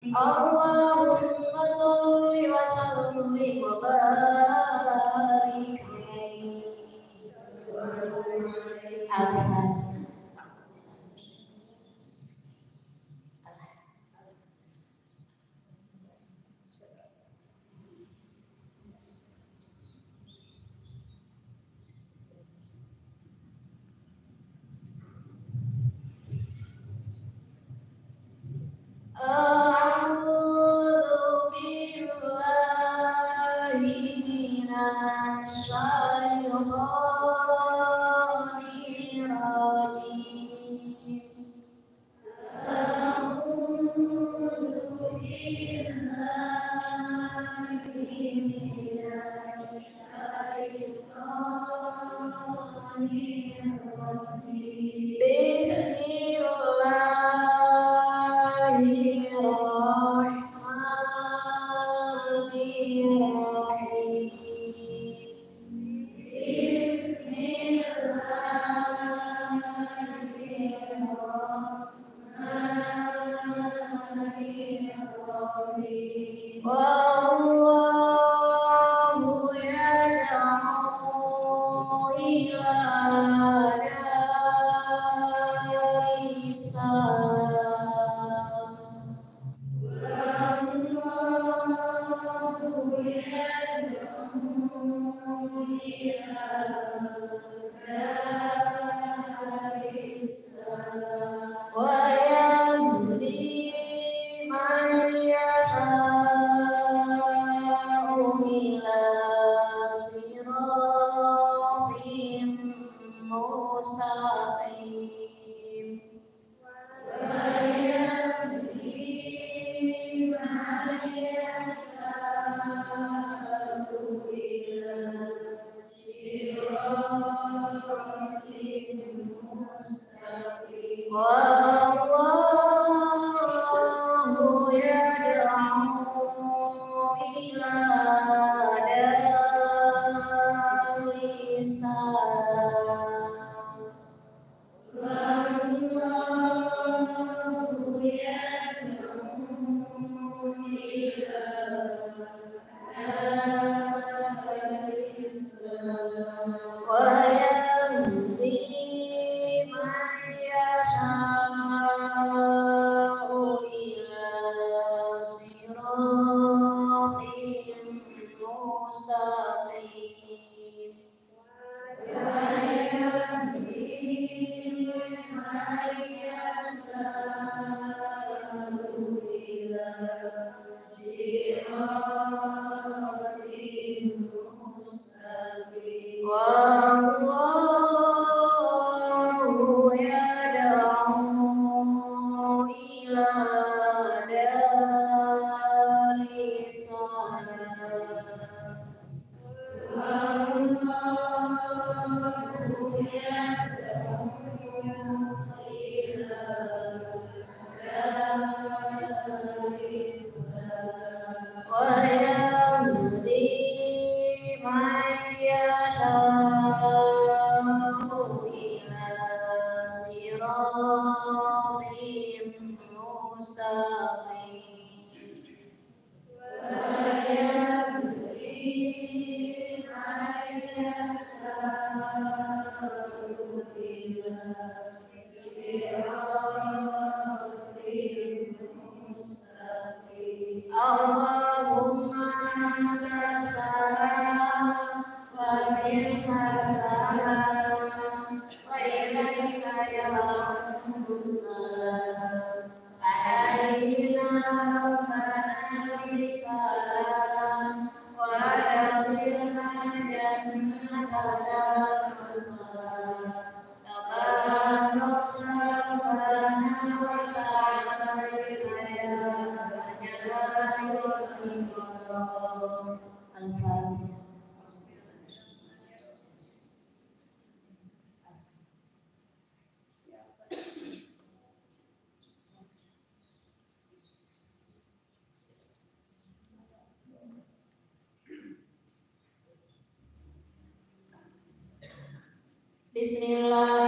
Allahumma sholli wa sallim wa barik alaihi. A'udzu billahi minasy syaithanir rajim. A'udzu billahi minasy syaithanir rajim. Wallahu yad'u ila daris salam. Wallahu yad'u ila daris salam. Wa yahdi man yasha'u ila siratin mustaqim. Wa yahdi man yasha'u ila siratin mustaqim. Wallahu yad'u ila daris salam. Wallahu yad'u ila daris salam. Wa yahdi man yasha'u ila siratin mustaqim. Wa yahdi man yasha'u ila siratin mustaqim. Wallahu yad'u ila daris salam. Wallahu yad'u ila daris salam. Wa yahdi man yasha'u ila siratin mustaqim. Wa yahdi man yasha'u ila siratin mustaqim. Allahumma anta salam wa minka salam wa ilaika yarhamdu salam. Alaina rabbana bisalam wa adkhilna jannata salam. Tabarakna rabbana wa ta'ala ya jalali wal ikram. Al-Fatihah. Bismillah.